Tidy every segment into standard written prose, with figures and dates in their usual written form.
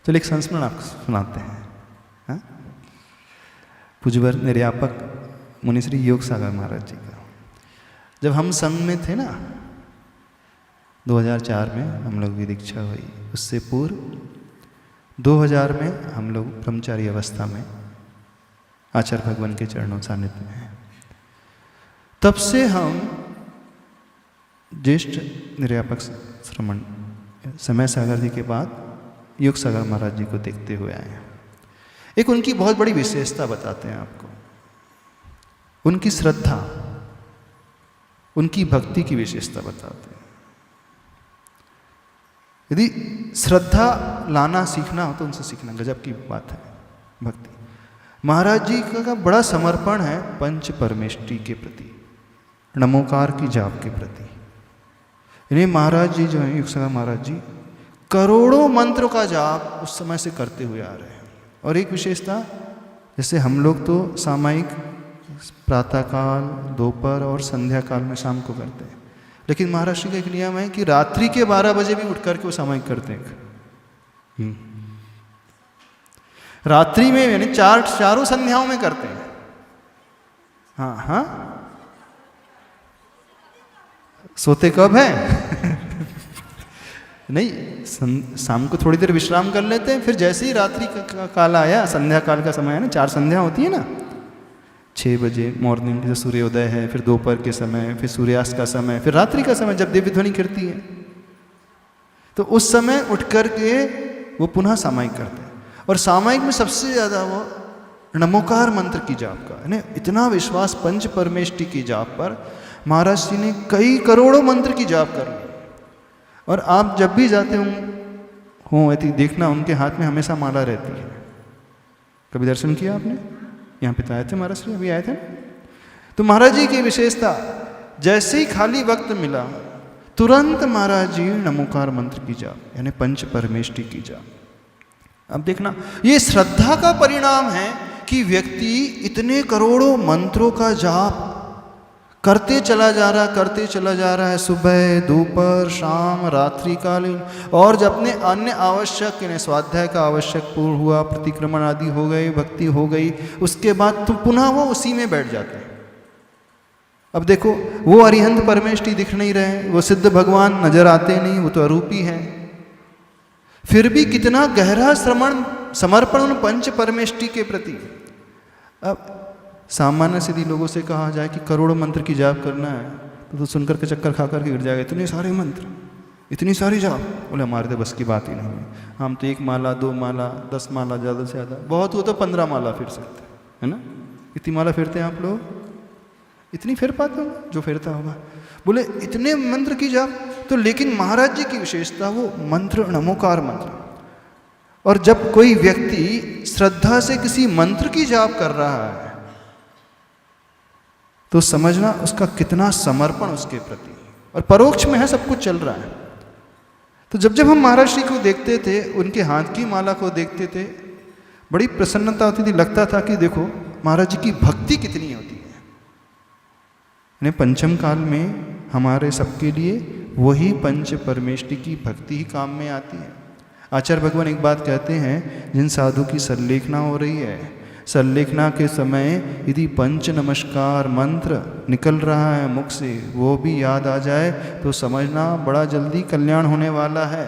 तो एक संस्मरण आपको सुनाते हैं। हाँ? पूज्यवर निर्यापक मुनिश्री योग सागर महाराज जी का। जब हम संघ में थे ना 2004 में हम लोग की दीक्षा हुई, उससे पूर्व 2000 में हम लोग ब्रह्मचारी अवस्था में आचार्य भगवान के चरणों सानिध्य में हैं। तब से हम ज्येष्ठ निर्यापक श्रमण समय सागर जी के बाद योग सागर महाराज जी को देखते हुए आए हैं। एक उनकी बहुत बड़ी विशेषता बताते हैं आपको, उनकी श्रद्धा, उनकी भक्ति की विशेषता बताते हैं। यदि श्रद्धा लाना सीखना हो तो उनसे सीखना, गजब की बात है भक्ति। महाराज जी का बड़ा समर्पण है पंच परमेष्टि के प्रति, नमोकार की जाप के प्रति। यानी महाराज जी जो हैं योग सागर महाराज जी करोड़ों मंत्र का जाप उस समय से करते हुए आ रहे हैं। और एक विशेषता, जैसे हम लोग तो सामायिक प्रातःकाल, दोपहर और संध्या काल में शाम को करते हैं, लेकिन महाराष्ट्र का एक नियम है कि रात्रि के 12 बजे भी उठ करके वो सामायिक करते हैं। रात्रि में यानी चारों संध्याओं में करते हैं। हाँ हाँ, सोते कब है? नहीं, शाम को थोड़ी देर विश्राम कर लेते हैं, फिर जैसे ही रात्रि का काल आया, संध्या काल का समय है ना, 4 संध्या होती है ना, 6 बजे मॉर्निंग जैसे सूर्योदय है, फिर दोपहर के समय, फिर सूर्यास्त का समय, फिर रात्रि का समय जब दिव्य ध्वनि गिरती है, तो उस समय उठ कर के वो पुनः सामायिक करते हैं। और सामायिक में सबसे ज़्यादा वो नमोकार मंत्र की जाप का है, इतना विश्वास पंच परमेष्टि की जाप पर। महाराज जी ने कई करोड़ों मंत्र की जाप कर ली। और आप जब भी जाते हो ऐसी देखना, उनके हाथ में हमेशा माला रहती है। कभी दर्शन किया आपने? यहाँ पे तो आए थे महाराज जी, अभी आए थे। तो महाराज जी की विशेषता, जैसे ही खाली वक्त मिला तुरंत महाराज जी नमोकार मंत्र की जाप, यानी पंच परमेष्टि की जाप। अब देखना, ये श्रद्धा का परिणाम है कि व्यक्ति इतने करोड़ों मंत्रों का जाप करते चला जा रहा है, सुबह, दोपहर, शाम, रात्रि कालीन। और जब अपने अन्य आवश्यक यानी स्वाध्याय का आवश्यक पूर्ण हुआ, प्रतिक्रमण आदि हो गए, भक्ति हो गई, उसके बाद तो पुनः वो उसी में बैठ जाते हैं। अब देखो, वो अरिहंत परमेष्टि दिख नहीं रहे, वो सिद्ध भगवान नजर आते नहीं, वो तो अरूपी है। फिर भी कितना गहरा समर्पण उन पंच परमेष्टि के प्रति। अब सामान्य सीधी लोगों से कहा जाए कि करोड़ों मंत्र की जाप करना है, तो सुनकर के चक्कर खा कर के गिर जाएगा। इतने सारे मंत्र, इतनी सारी जाप, बोले हमारे तो बस की बात ही नहीं है। हम तो 1 माला, 2 माला, 10 माला, ज़्यादा से ज़्यादा, बहुत हो तो 15 माला फिर सकते है ना। कितनी माला फिरते हैं आप लोग? इतनी फिर पाते हो जो फिरता होगा। बोले इतने मंत्र की जाप। तो लेकिन महाराज जी की विशेषता वो मंत्र, नमोकार मंत्र। और जब कोई व्यक्ति श्रद्धा से किसी मंत्र की जाप कर रहा है तो समझना उसका कितना समर्पण उसके प्रति, और परोक्ष में है, सब कुछ चल रहा है। तो जब हम महाराज जी को देखते थे, उनके हाथ की माला को देखते थे, बड़ी प्रसन्नता होती थी। लगता था कि देखो महाराज जी की भक्ति कितनी होती है। पंचम काल में हमारे सबके लिए वही पंच परमेष्टि की भक्ति ही काम में आती है। आचार्य भगवान एक बात कहते हैं, जिन साधु की संलेखना हो रही है, संलेखना के समय यदि पंच नमस्कार मंत्र निकल रहा है मुख से, वो भी याद आ जाए तो समझना बड़ा जल्दी कल्याण होने वाला है।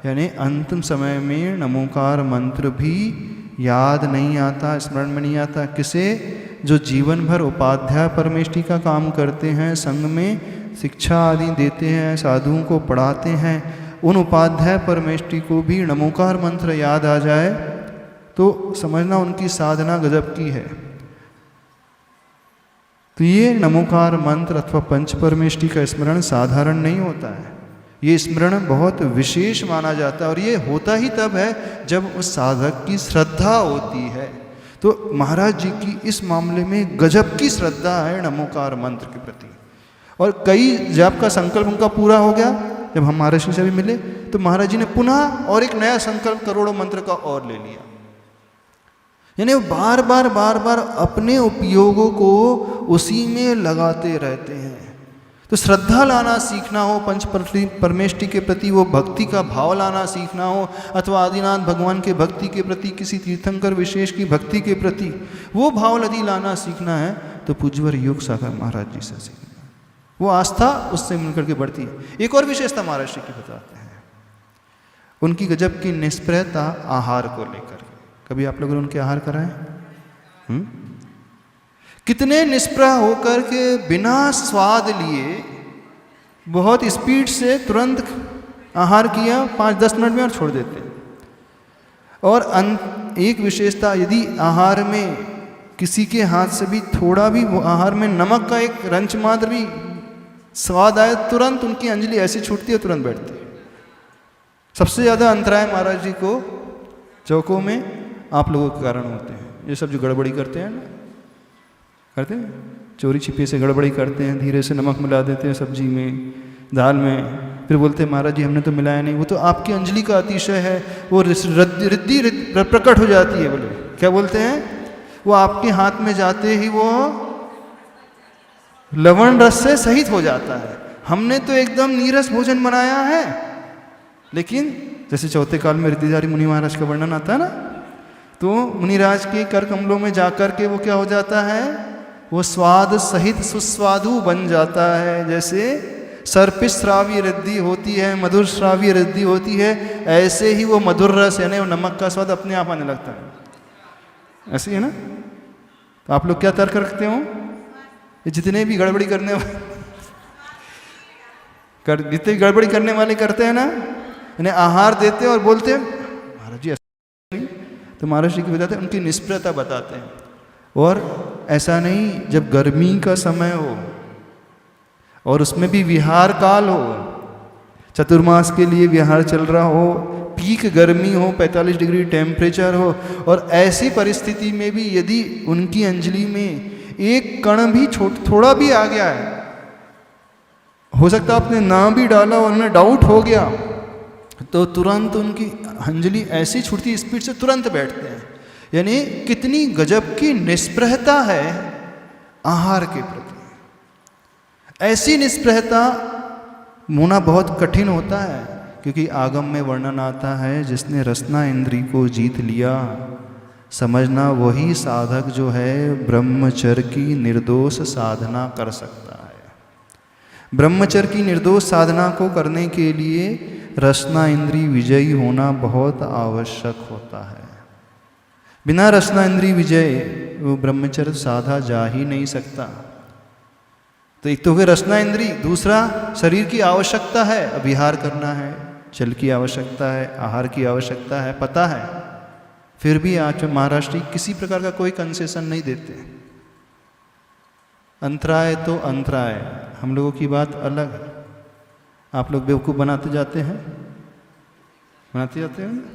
यानी अंतिम समय में नमोकार मंत्र भी याद नहीं आता, स्मरण में नहीं आता। किसे? जो जीवन भर उपाध्याय परमेष्टि का काम करते हैं, संघ में शिक्षा आदि देते हैं, साधुओं को पढ़ाते हैं, उन उपाध्याय परमेष्टि को भी नमोकार मंत्र याद आ जाए तो समझना उनकी साधना गजब की है। तो ये नमोकार मंत्र अथवा पंच परमेष्टि का स्मरण साधारण नहीं होता है, ये स्मरण बहुत विशेष माना जाता है। और ये होता ही तब है जब उस साधक की श्रद्धा होती है। तो महाराज जी की इस मामले में गजब की श्रद्धा है नमोकार मंत्र के प्रति। और कई जब का संकल्प उनका पूरा हो गया, जब हम महाराज जी से भी मिले तो महाराज जी ने पुनः और एक नया संकल्प करोड़ों मंत्र का और ले लिया। यानी वो बार बार अपने उपयोगों को उसी में लगाते रहते हैं। तो श्रद्धा लाना सीखना हो, पंच परमेष्टि के प्रति वो भक्ति का भाव लाना सीखना हो, अथवा आदिनाथ भगवान के भक्ति के प्रति, किसी तीर्थंकर विशेष की भक्ति के प्रति वो भाव यदि लाना सीखना है तो पूज्यवर योग सागर महाराज जी से सीखना। वो आस्था उससे मिलकर के बढ़ती है। एक और विशेषता महाराज जी की बताते हैं, उनकी गजब की निष्प्रयता आहार को लेकर। कभी आप लोगों ने उनके आहार कराए? कितने निष्प्रह होकर के बिना स्वाद लिए बहुत स्पीड से तुरंत आहार किया 5-10 मिनट में और छोड़ देते। और एक विशेषता, यदि आहार में किसी के हाथ से भी थोड़ा भी आहार में नमक का एक रंच मात्र भी स्वाद आए, तुरंत उनकी अंजलि ऐसी छूटती है, तुरंत बैठती है। सबसे ज़्यादा अंतराय महाराज जी को चौकों में आप लोगों के कारण होते हैं। ये सब जो गड़बड़ी करते हैं ना, करते हैं चोरी छिपे से गड़बड़ी करते हैं, धीरे से नमक मिला देते हैं सब्जी में, दाल में, फिर बोलते हैं महाराज जी हमने तो मिलाया नहीं। वो तो आपकी अंजलि का अतिशय है, वो रिद्धि प्रकट हो जाती है। बोले क्या बोलते हैं, वो आपके हाथ में जाते ही वो लवण रस से सहित हो जाता है। हमने तो एकदम नीरस भोजन बनाया है, लेकिन जैसे चौथे काल में रिद्धिधारी मुनि महाराज का वर्णन आता है ना, तो मुनिराज के कर कमलों में जाकर के वो क्या हो जाता है, वो स्वाद सहित सुस्वादु बन जाता है। जैसे सर्पित श्राव्य रिद्धि होती है, मधुर श्राव्य रिद्धि होती है, ऐसे ही वो मधुर रस यानी वो नमक का स्वाद अपने आप आने लगता है। ऐसे ही है ना। तो आप लोग क्या तर्क रखते हो, ये जितने भी गड़बड़ी करने जितने गड़बड़ी करने वाले करते हैं ना, इन्हें आहार देते हैं और बोलते हैं महाराज जी ऐसा नहीं, तो महाराज जी की बताते हैं, उनकी निष्प्रता बताते हैं। और ऐसा नहीं, जब गर्मी का समय हो और उसमें भी विहार काल हो, चतुर्मास के लिए विहार चल रहा हो, पीक गर्मी हो, 45 डिग्री टेम्परेचर हो, और ऐसी परिस्थिति में भी यदि उनकी अंजलि में एक कण भी थोड़ा भी आ गया है, हो सकता है आपने ना भी डाला और उन्हें डाउट हो गया, तो तुरंत उनकी अंजलि ऐसी छूटती स्पीड से तुरंत बैठते हैं। यानी कितनी गजब की निष्प्रहता है आहार के प्रति। ऐसी निष्प्रहता होना बहुत कठिन होता है, क्योंकि आगम में वर्णन आता है, जिसने रसना इंद्री को जीत लिया, समझना वही साधक जो है ब्रह्मचर्य की निर्दोष साधना कर सकता है। ब्रह्मचर्य की निर्दोष साधना को करने के लिए रसना इंद्री विजयी होना बहुत आवश्यक होता है। बिना रसना इंद्री विजय वो ब्रह्मचर्य साधा जा ही नहीं सकता। तो एक तो हो गया रसना इंद्री, दूसरा शरीर की आवश्यकता है, विहार करना है, जल की आवश्यकता है, आहार की आवश्यकता है, पता है, फिर भी आज महाराष्ट्र किसी प्रकार का कोई कंसेशन नहीं देते। अंतराय तो अंतराय, हम लोगों की बात अलग है। आप लोग बेवकूफ़ बनाते जाते हैं, बनाते जाते हैं।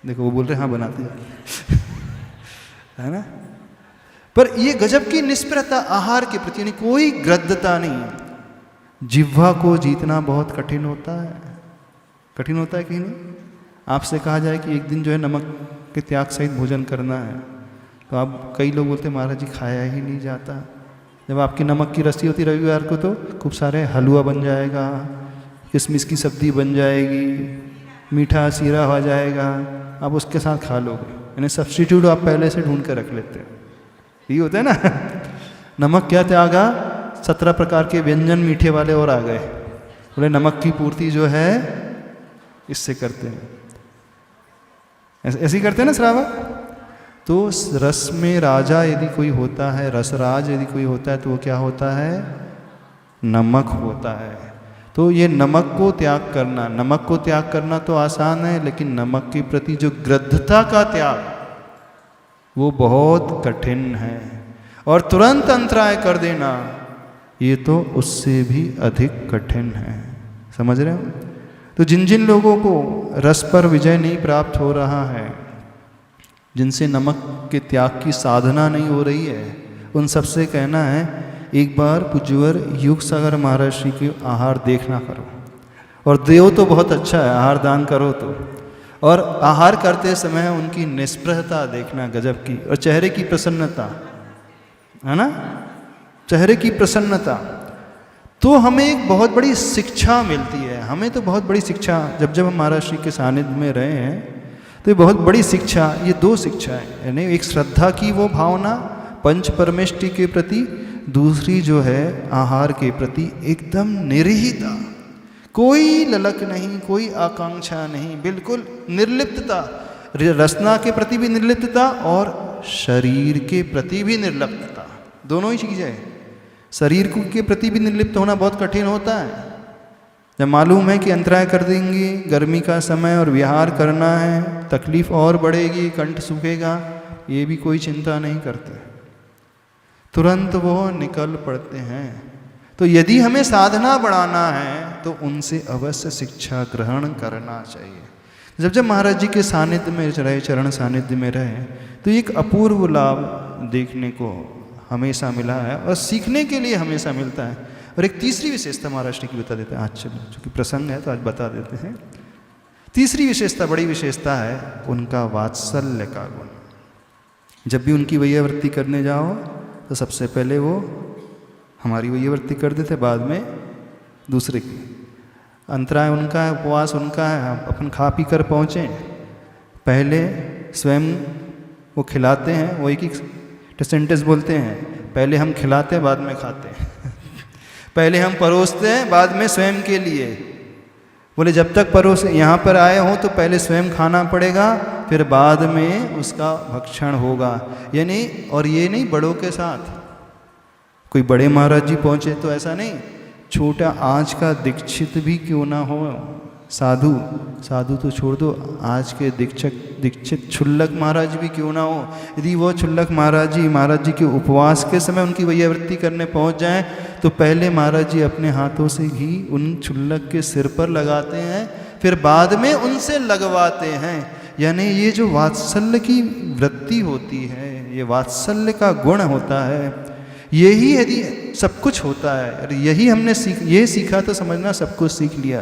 देखो वो बोल रहे हैं हाँ बनाते जाते है ना। पर ये गजब की निष्प्रता आहार के प्रति, यानी कोई ग्रद्धता नहीं। जिह्वा को जीतना बहुत कठिन होता है, कठिन होता है कि नहीं। आपसे कहा जाए कि एक दिन जो है नमक के त्याग सहित भोजन करना है, तो आप कई लोग बोलते हैं महाराज जी खाया ही नहीं जाता। जब आपकी नमक की रस्सी होती रविवार को, तो खूब सारे हलवा बन जाएगा, किशमिश की सब्जी बन जाएगी, मीठा सीरा हो जाएगा, आप उसके साथ खा लोगे। यानी सब्स्टिट्यूट आप पहले से ढूंढ कर रख लेते हो। यही होता है ना। नमक क्या त्यागा, 17 प्रकार के व्यंजन मीठे वाले और आ गए। बोले नमक की पूर्ति जो है इससे करते हैं, ऐसे ही करते हैं ना श्रावक। तो रस में राजा यदि कोई होता है, रसराज यदि कोई होता है, तो वो क्या होता है, नमक होता है। तो ये नमक को त्याग करना, नमक को त्याग करना तो आसान है, लेकिन नमक के प्रति जो ग्रद्धता का त्याग वो बहुत कठिन है। और तुरंत अंतराय कर देना ये तो उससे भी अधिक कठिन है। समझ रहे हो। तो जिन जिन लोगों को रस पर विजय नहीं प्राप्त हो रहा है, जिनसे नमक के त्याग की साधना नहीं हो रही है, उन सबसे कहना है एक बार पूज्यवर युग सागर महाराज श्री के आहार देखना करो। और देव तो बहुत अच्छा है, आहार दान करो तो। और आहार करते समय उनकी निष्प्रहता देखना गजब की, और चेहरे की प्रसन्नता है ना, चेहरे की प्रसन्नता। तो हमें एक बहुत बड़ी शिक्षा मिलती है। हमें तो बहुत बड़ी शिक्षा, जब जब हम महाराज श्री के सानिध्य में रहे हैं तो ये बहुत बड़ी शिक्षा, ये दो शिक्षा है, यानी एक श्रद्धा की वो भावना पंच परमेष्टि के प्रति, दूसरी जो है आहार के प्रति एकदम निर्हिता, कोई ललक नहीं, कोई आकांक्षा नहीं, बिल्कुल निर्लिप्तता, रसना के प्रति भी निर्लिप्तता और शरीर के प्रति भी निर्लिप्तता, दोनों ही चीज़ें हैं। शरीर के प्रति भी निर्लिप्त होना बहुत कठिन होता है। जब मालूम है कि अंतराय कर देंगे, गर्मी का समय और विहार करना है, तकलीफ और बढ़ेगी, कंठ सूखेगा, ये भी कोई चिंता नहीं करते, तुरंत वो निकल पड़ते हैं। तो यदि हमें साधना बढ़ाना है तो उनसे अवश्य शिक्षा ग्रहण करना चाहिए। जब जब महाराज जी के सानिध्य में रहे, चरण सानिध्य में रहे, तो एक अपूर्व लाभ देखने को हमेशा मिला है और सीखने के लिए हमेशा मिलता है। और एक तीसरी विशेषता महाराज जी की बता देते हैं आज, चलो चूँकि प्रसंग है तो आज बता देते हैं। तीसरी विशेषता, बड़ी विशेषता है उनका वात्सल्य का गुण। जब भी उनकी वैयावृत्ति करने जाओ तो सबसे पहले वो हमारी वैयावृत्ति कर देते, बाद में दूसरे की। अंतराय उनका है, उपवास उनका है, हम अपन खा पी कर पहुँचें, पहले स्वयं वो खिलाते हैं, वो एक सेंटेंस बोलते हैं, पहले हम खिलाते हैं बाद में खाते हैं पहले हम परोसते हैं बाद में स्वयं के लिए। बोले जब तक परोस यहाँ पर आए हों तो पहले स्वयं खाना पड़ेगा, फिर बाद में उसका भक्षण होगा। यानी, और ये नहीं बड़ों के साथ, कोई बड़े महाराज जी पहुँचे तो ऐसा नहीं, छोटा आज का दीक्षित भी क्यों ना हो, साधु तो छोड़ दो, आज के दीक्षित क्षुल्लक महाराज भी क्यों ना हो, यदि वो क्षुल्लक महाराज जी के उपवास के समय उनकी वैयावृत्ति करने पहुंच जाएं तो पहले महाराज जी अपने हाथों से घी उन क्षुल्लक के सिर पर लगाते हैं, फिर बाद में उनसे लगवाते हैं। यानी ये जो वात्सल्य की वृत्ति होती है, ये वात्सल्य का गुण होता है, यही यदि सब कुछ होता है, यही हमने ये सीखा तो समझना सब कुछ सीख लिया।